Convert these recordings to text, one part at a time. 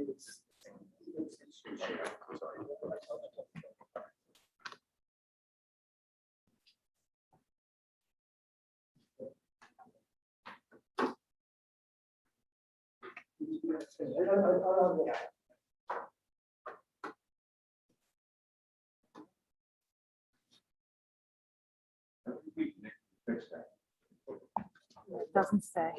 It doesn't say.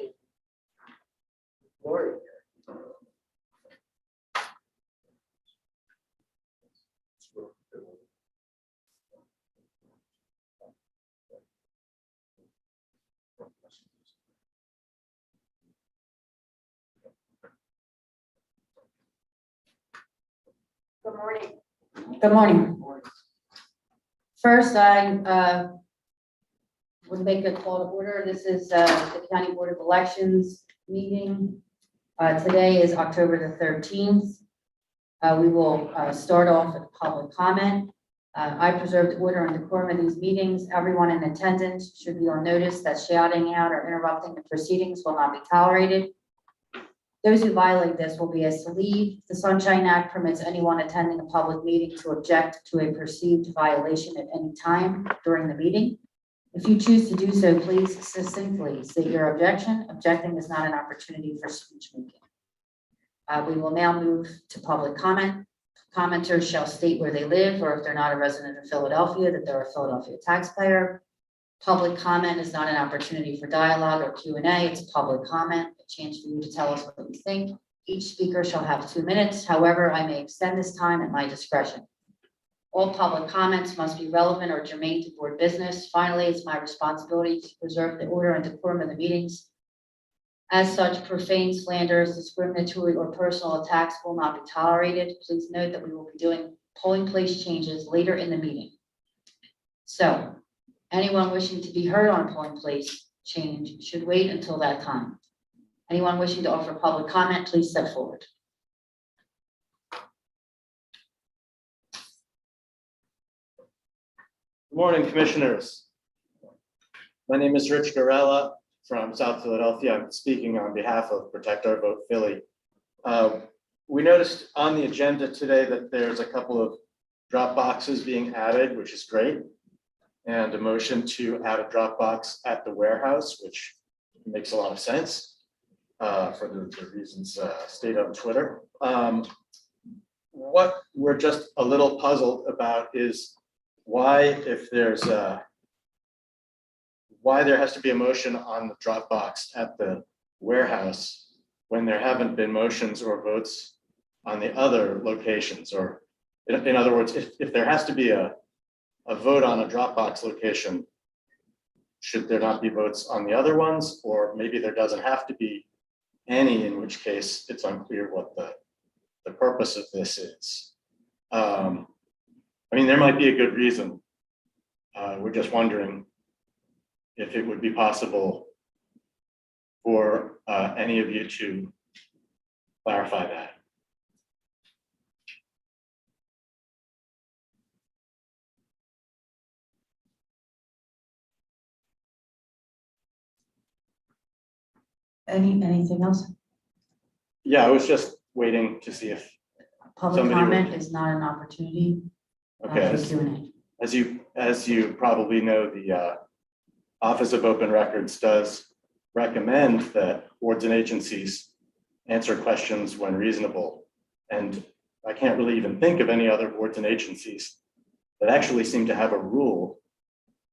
Good morning. Good morning. First, I would make a call to order. This is the County Board of Elections meeting. Today is October the 13th. We will start off with public comment. I preserve the order and decorum of these meetings. Everyone in attendance should be on notice that shouting out or interrupting the proceedings will not be tolerated. Those who violate this will be asked to leave. The Sunshine Act permits anyone attending a public meeting to object to a perceived violation at any time during the meeting. If you choose to do so, please succinctly state your objection. Objecting is not an opportunity for speech making. We will now move to public comment. Commenters shall state where they live, or if they're not a resident of Philadelphia, that they're a Philadelphia taxpayer. Public comment is not an opportunity for dialogue or Q&A. It's public comment, a chance for you to tell us what you think. Each speaker shall have 2 minutes. However, I may extend this time at my discretion. All public comments must be relevant or germane to board business. Finally, it's my responsibility to preserve the order and decorum of the meetings. As such, profane, slanders, discriminatory, or personal attacks will not be tolerated. Please note that we will be doing polling place changes later in the meeting. So, anyone wishing to be heard on a polling place change should wait until that time. Anyone wishing to offer public comment, please step forward. Good morning, commissioners. My name is Rich Garella from South Philadelphia. I'm speaking on behalf of Protect Our Vote Philly. We noticed on the agenda today that there's a couple of drop boxes being added, which is great, and a motion to add a drop box at the warehouse, which makes a lot of sense for the reasons stated on Twitter. What we're just a little puzzled about is why, if there's why there has to be a motion on the drop box at the warehouse when there haven't been motions or votes on the other locations. Or in other words, if there has to be a vote on a Dropbox location, should there not be votes on the other ones? Or maybe there doesn't have to be any, in which case it's unclear what the purpose of this is. I mean, there might be a good reason. We're just wondering if it would be possible for any of you to clarify that. Anything else? Yeah, I was just waiting to see if Public somebody comment would- is not an opportunity Okay. for Q&A. As you probably know, the Office of Open Records does recommend that boards and agencies answer questions when reasonable. And I can't really even think of any other boards and agencies that actually seem to have a rule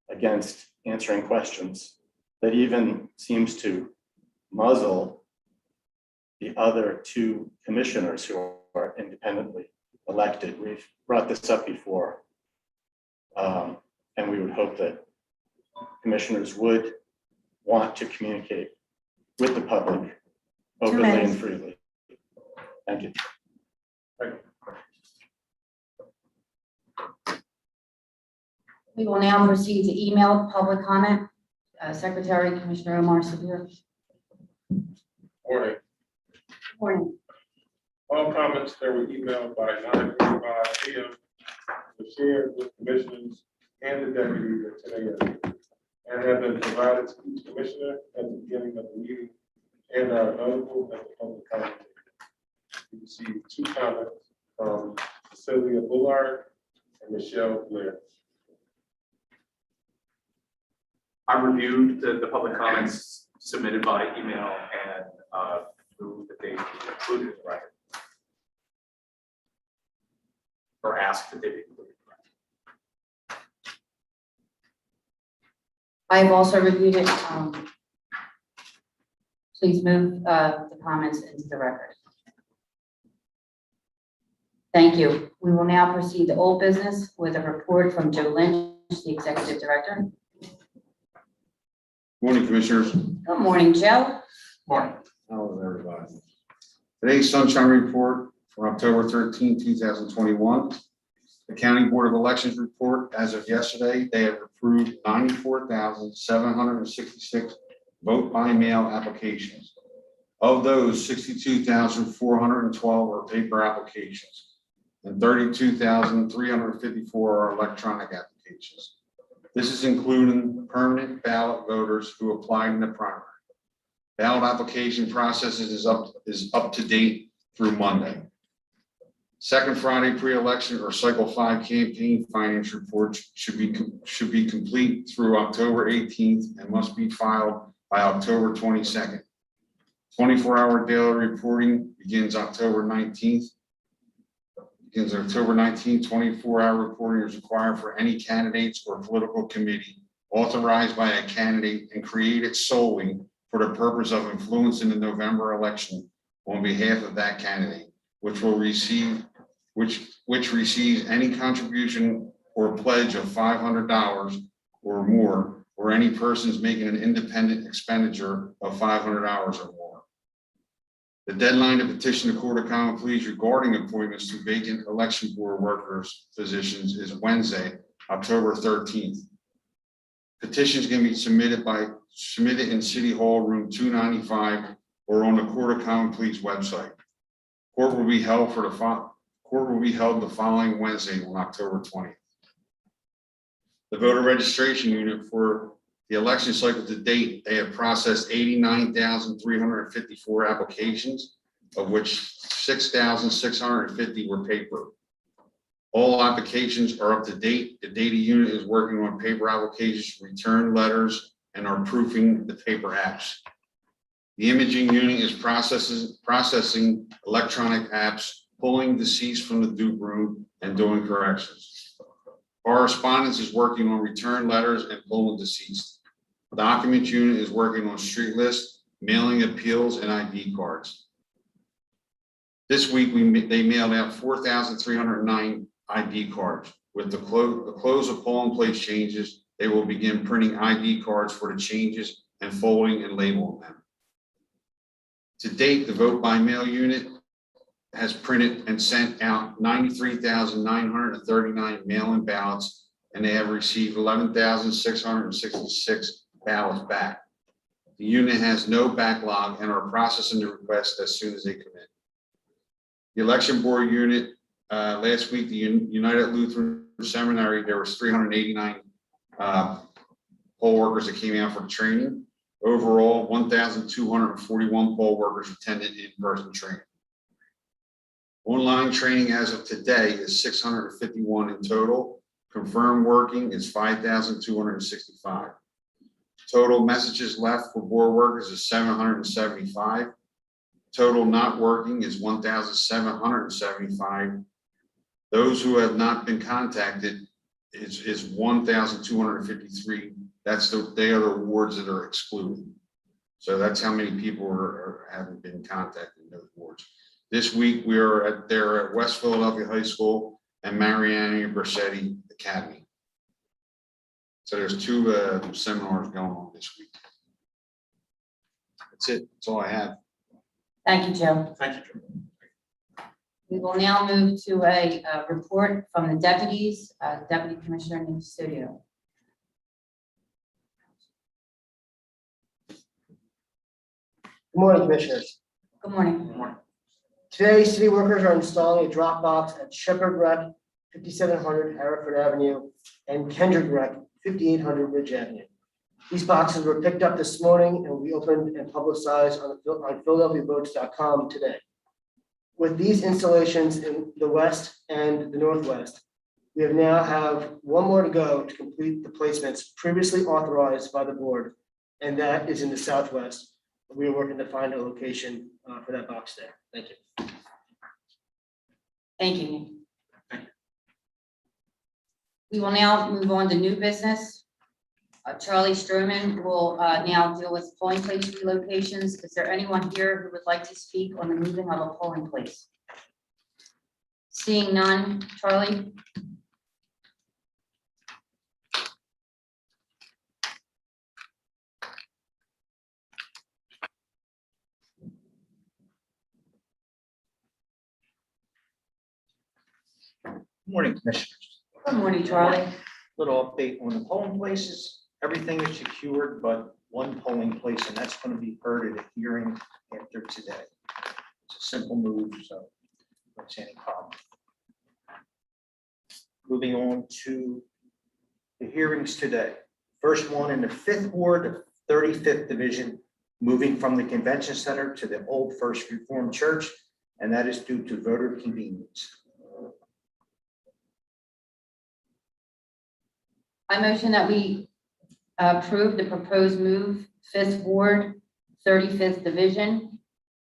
against answering questions that even seems to muzzle the other two commissioners who are independently elected. We've brought this up before. And we would hope that commissioners would want to communicate with the public openly and freely. Thank you. We will now proceed to emailed public comment. Secretary Commissioner Omar Sabir. Morning. Morning. All comments that were emailed by 9:45 p.m. were shared with commissioners and the deputies at 10 a.m. and have been provided to each commissioner at the beginning of the meeting and are available at the public comment. we received 2 comments from Sylvia Bullard and Michelle Blair. I reviewed the public comments submitted by email and moved that they be included in the record. Or asked that they be included in the record. I've also reviewed it. Please move the comments into the record. Thank you. We will now proceed to old business with a report from Joe Lynch, the Executive Director. Morning, Commissioners. Good morning, Joe. Morning. How is everybody? Today's sunshine report for October 13, 2021. The County Board of Elections report, as of yesterday, they have approved 94,766 vote by mail applications. Of those, 62,412 are paper applications and 32,354 are electronic applications. This is including permanent ballot voters who applied in the primary. Ballot application processes is up to date through Monday. Second Friday pre-election or cycle 5 campaign finance reports should be complete through October 18th and must be filed by October 22nd. 24-hour daily reporting begins October 19th. 24-hour reporting is required for any candidates or political committee authorized by a candidate and created solely for the purpose of influencing the November election on behalf of that candidate, which receives any contribution or pledge of $500 or more, or any persons making an independent expenditure of $500 or more. The deadline to petition the Court of Common Pleas regarding appointments to vacant election board workers positions is Wednesday, October 13th. Petitions can be submitted in City Hall, room 295, or on the Court of Common Pleas website. Court will be held the following Wednesday on October 20th. The voter registration unit for the election cycle to date, they have processed 89,354 applications, of which 6,650 were paper. All applications are up to date. The data unit is working on paper applications, return letters, and are proofing the paper apps. The imaging unit is processing electronic apps, pulling deceased from the dupe room, and doing corrections. Correspondence is working on return letters and pulling deceased. Documents unit is working on street lists, mailing appeals, and ID cards. This week, they mailed out 4,309 ID cards. With the close of polling place changes, they will begin printing ID cards for the changes and folding and labeling them. To date, the vote by mail unit has printed and sent out 93,939 mail-in ballots, and they have received 11,666 ballots back. The unit has no backlog and are processing the request as soon as they come in. The election board unit, last week, the United Lutheran Seminary, there was 389 poll workers that came out for training. Overall, 1,241 poll workers attended in-person training. Online training as of today is 651 in total. Confirmed working is 5,265. Total messages left for board workers is 775. Total not working is 1,775. Those who have not been contacted is 1,253. They are the wards that are excluded. So that's how many people haven't been contacted in those wards. This week we are there at West Philadelphia High School and Mariana Bersetti Academy. So there's 2 seminars going on this week. That's it. That's all I have. Thank you, Joe. Thank you, Joe. We will now move to a report from the deputies, Deputy Commissioner in the studio. Good morning, Commissioners. Good morning. Good morning. Today, city workers are installing a drop box at Shepherd Rec, 5700 Hereford Avenue, and Kendrick Rec, 5800 Ridge Avenue. These boxes were picked up this morning and will be opened and publicized on PhiladelphiaVotes.com today. with these installations in the west and the northwest, we now have one more to go to complete the placements previously authorized by the board, and that is in the southwest. We are working to find a location for that box there. Thank you. Thank you, Nick. We will now move on to new business. Charlie Stroman will now deal with polling place relocations. Is there anyone here who would like to speak on the moving of a polling place? Seeing none, Charlie? Morning, Commissioners. Good morning, Charlie. Little update on the polling places. Everything is secured but one polling place, and that's going to be heard at a hearing after today. It's a simple move, so don't see any problem. Moving on to the hearings today. First one in the 5th Ward, 35th Division, moving from the Convention Center to the Old First Reformed Church, and that is due to voter convenience. I motion that we approve the proposed move, 5th Ward, 35th Division.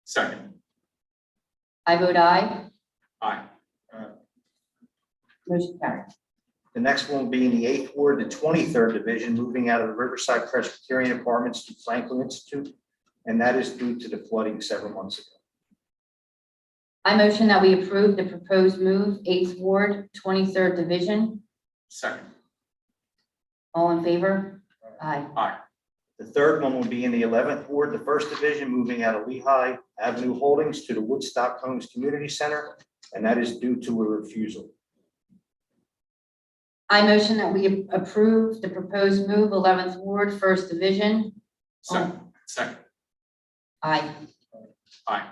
Second. I vote aye. Aye. Motion carries. The next one will be in the 8th Ward, the 23rd Division, moving out of the Riverside Presbyterian Apartments to Franklin Institute, and that is due to the flooding several months ago. I motion that we approve the proposed move, 8th Ward, 23rd Division. Second. All in favor? Aye. Aye. The third one will be in the 11th Ward, the 1st Division, moving out of Lehigh Avenue Holdings to the Woodstock Homes Community Center, and that is due to a refusal. I motion that we approve the proposed move, 11th Ward, 1st Division. Second. Aye. Aye.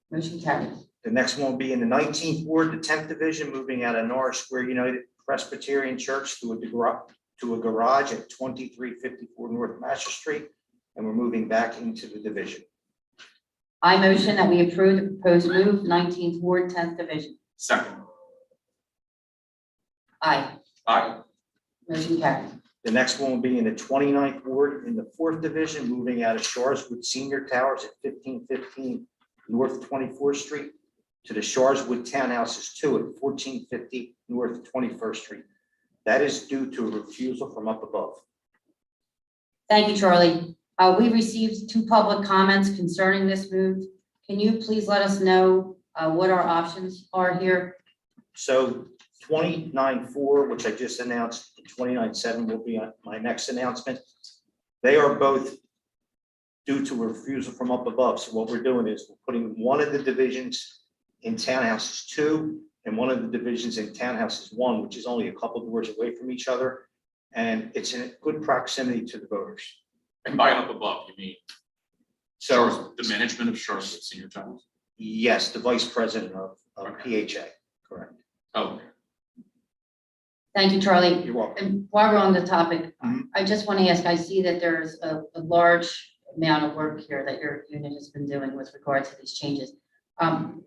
Motion carries. The next one will be in the 19th Ward, the 10th Division, moving out of Norris Square United Presbyterian Church to a garage at 2354 North Master Street, and we're moving back into the division. I motion that we approve the proposed move, 19th Ward, 10th Division. Second. Aye. Aye. Motion carries. The next one will be in the 29th Ward in the 4th Division, moving out of Sharswood Senior Towers at 1515 North 24th Street to the Sharswood Townhouses 2 at 1450 North 21st Street. That is due to a refusal from up above. Thank you, Charlie. We received 2 public comments concerning this move. Can you please let us know what our options are here? So 29.4, which I just announced, 29.7 will be on my next announcement. They are both due to a refusal from up above. So what we're doing is we're putting one of the divisions in Townhouses 2 and one of the divisions in Townhouses 1, which is only a couple doors away from each other. And it's in good proximity to the voters. And by up above, you mean So the management of Charlotte Senior Towers? yes, the vice president of Okay. PHA, correct. Oh, Thank you, Charlie. You're welcome. And while we're on the topic, Mhm. I just want to ask, I see that there's a large amount of work here that your unit has been doing with regard to these changes.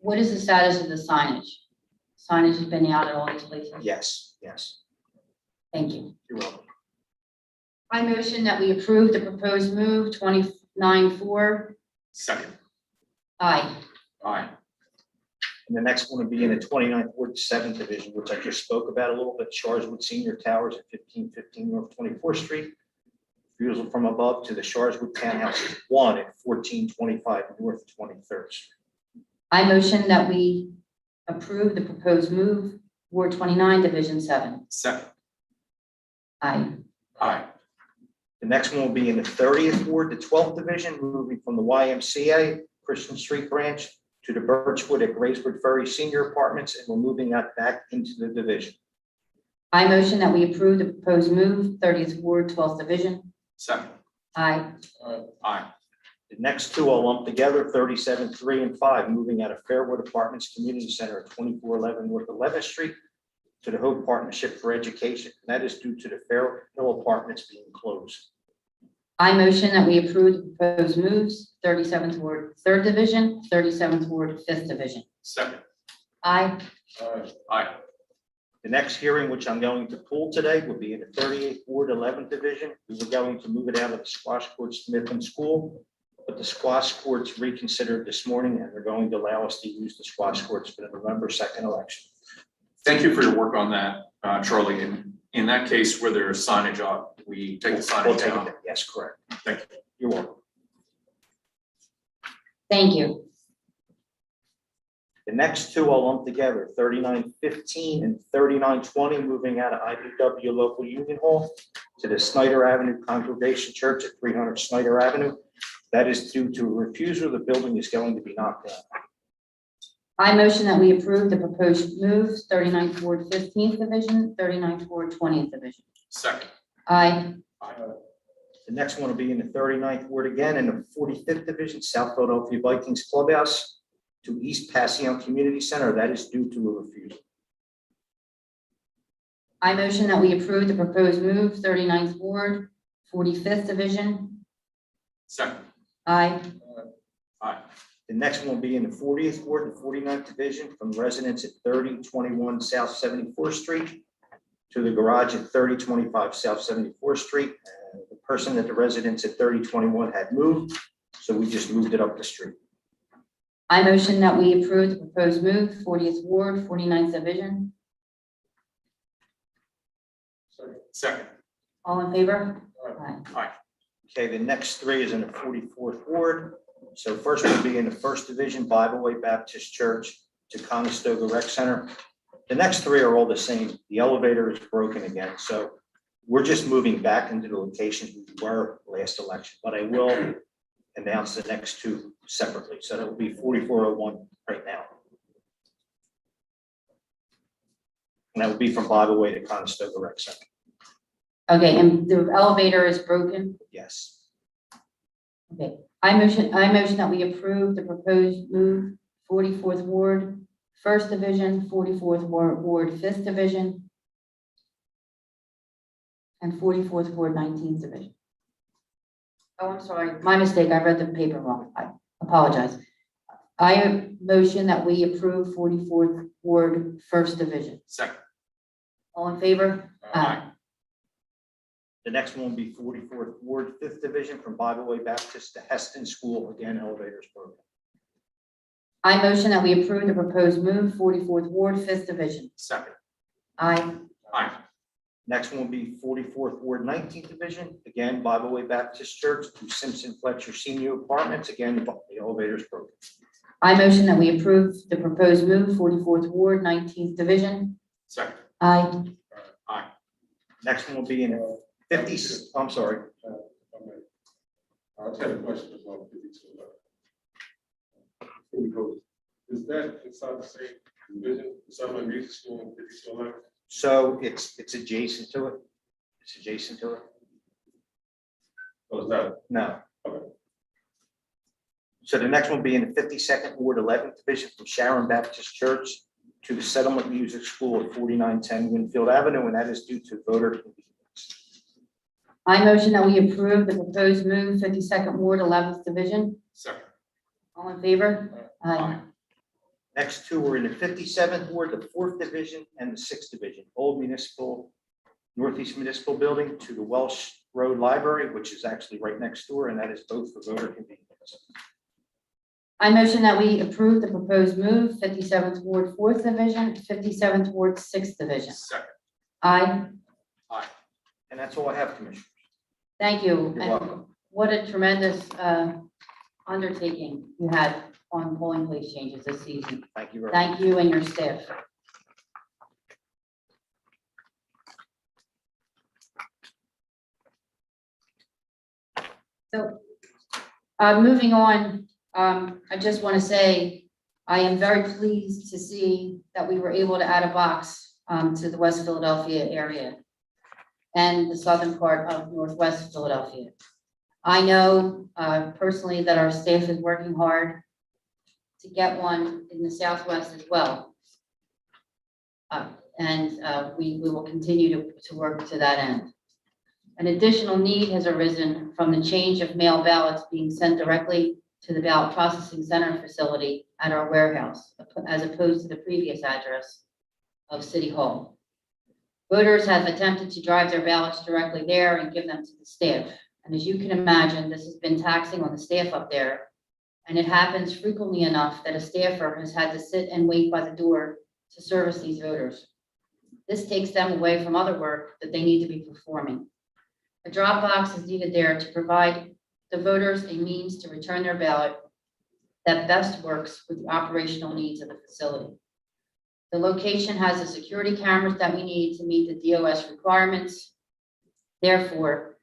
What is the status of the signage? Signage has been out at all these places? Yes, yes, Thank you. you're welcome. I motion that we approve the proposed move, 29.4. second. Aye. Aye. And the next one would be in the 29th Ward, 7th Division, which I just spoke about a little bit, Sharswood Senior Towers at 1515 North 24th Street. Refusal from above to the Sharswood Townhouses 1 at 1425 North 23rd Street. I motion that we approve the proposed move, Ward 29, Division 7. Second. Aye. Aye. The next one will be in the 30th Ward, the 12th Division, moving from the YMCA Christian Street Branch to the Birchwood at Grayswood Ferry Senior Apartments, and we're moving that back into the division. I motion that we approve the proposed move, 30th Ward, 12th Division. Second. Aye. Aye. The next two I'll lump together, 37, 3, and 5, moving out of Fairwood Apartments Community Center at 2411 North 11th Street to the Hope Partnership for Education. And that is due to the Fair Hill Apartments being closed. I motion that we approve the proposed moves, 37th Ward, 3rd Division, 37th Ward, 5th Division. Second. Aye. Aye. The next hearing, which I'm going to pull today, will be in the 38th Ward, 11th Division. We were going to move it out of the squash courts to Midland School, but the squash courts reconsidered this morning, and they're going to allow us to use the squash courts for the November 2nd election. Thank you for your work on that, Charlie. And in that case where there's signage up, we take the We'll signage take it down. down. Yes, correct. Thank you. You're welcome. Thank you. The next two I'll lump together, 3915 and 3920, moving out of IBW Local Union Hall to the Snyder Avenue Congregation Church at 300 Snyder Avenue. That is due to a refusal. The building is going to be knocked down. I motion that we approve the proposed moves, 39th Ward 15th Division, 39th Ward 20th Division. Second. Aye. The next one will be in the 39th Ward again, in the 45th Division, South Philadelphia Vikings Clubhouse to East Passion Community Center. That is due to a refusal. I motion that we approve the proposed move, 39th Ward, 45th Division. Second. Aye. Aye. The next one will be in the 40th Ward and 49th Division from residents at 3021 South 74th Street to the garage at 3025 South 74th Street. The person at the residence at 3021 had moved, so we just moved it up the street. I motion that we approve the proposed move, 40th Ward, 49th Division. Second. All in favor? Aye. Okay, the next three is in the 44th Ward. So first will be in the 1st Division, Bible Way Baptist Church to Conestoga Rec Center. The next three are all the same. The elevator is broken again, so we're just moving back into the locations we were last election, but I will announce the next two separately. So that will be 4401 right now. And that will be from Bible Way to Conestoga Rec Center. Okay, and the elevator is broken. Yes. Okay, I motion that we approve the proposed move, 44th Ward, 1st Division, 44th Ward, 5th Division, and 44th Ward, 19th Division. Oh, I'm sorry, my mistake, I read the paper wrong, I apologize. I motion that we approve 44th Ward, 1st Division. Second. All in favor? Aye. The next one will be 44th Ward, 5th Division from Bible Way Baptist to Heston School. Again, elevators broken. I motion that we approve the proposed move, 44th Ward, 5th Division. Second. Aye. Aye. Next one will be 44th Ward, 19th Division. Again, Bible Way Baptist Church to Simpson Fletcher Senior Apartments. Again, the elevators broken. I motion that we approve the proposed move, 44th Ward, 19th Division. Second. Aye. Aye. Next one will be in 50, I'm sorry. I just had a question about 52. Before we go, is that inside the same division, Summer Music School and 5211? So it's adjacent to it. It's adjacent to it. Or is that? No. Okay. So the next one will be in the 52nd Ward, 11th Division from Sharon Baptist Church to the Settlement Music School at 4910 Winfield Avenue, and that is due to voter convenience. I motion that we approve the proposed move, 52nd Ward, 11th Division. Second. All in favor? Aye. Next two are in the 57th Ward, the 4th Division, and the 6th Division, Old Municipal, Northeast Municipal Building to the Welsh Road Library, which is actually right next door, and that is both for voter convenience. I motion that we approve the proposed move, 57th Ward, 4th Division, 57th Ward, 6th Division. Second. Aye. Aye. And that's all I have, Commissioner. Thank you. You're And welcome. what a tremendous undertaking you had on polling place changes this season. Thank you very much. Thank you and your staff. So, moving on, I just want to say, I am very pleased to see that we were able to add a box to the West Philadelphia area and the southern part of Northwest Philadelphia. I know personally that our staff is working hard to get one in the Southwest as well. We will continue to work to that end. An additional need has arisen from the change of mail ballots being sent directly to the ballot processing center facility at our warehouse, as opposed to the previous address of City Hall. Voters have attempted to drive their ballots directly there and give them to the staff. And as you can imagine, this has been taxing on the staff up there. And it happens frequently enough that a staffer has had to sit and wait by the door to service these voters. This takes them away from other work that they need to be performing. A drop box is needed there to provide the voters a means to return their ballot that best works with the operational needs of the facility. The location has the security cameras that we need to meet the DOS requirements. Therefore,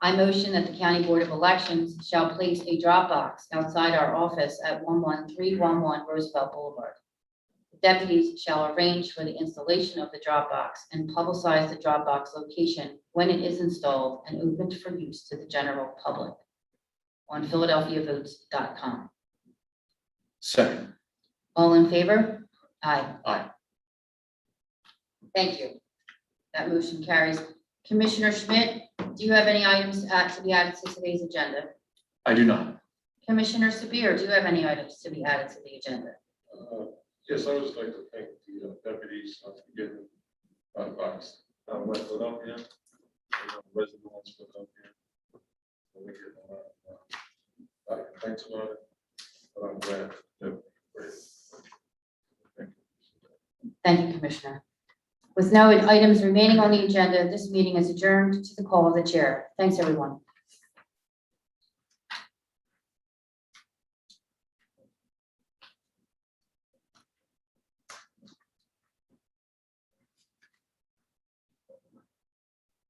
I motion that the County Board of Elections shall place a drop box outside our office at 11311 Roosevelt Boulevard. The deputies shall arrange for the installation of the drop box and publicize the drop box location when it is installed and opened for use to the general public on PhiladelphiaVotes.com. Second. All in favor? Aye. Aye. Thank you. That motion carries. Commissioner Schmidt, do you have any items to be added to today's agenda? I do not. Commissioner Sabir, do you have any items to be added to the agenda? Yes, I would just like to thank the deputies for getting box. West Philadelphia, residents of Philadelphia. We get a lot of thanks about it, but I'm glad that we're. Thank you. Thank you, Commissioner. With no items remaining on the agenda, this meeting is adjourned to the call of the chair. Thanks, everyone.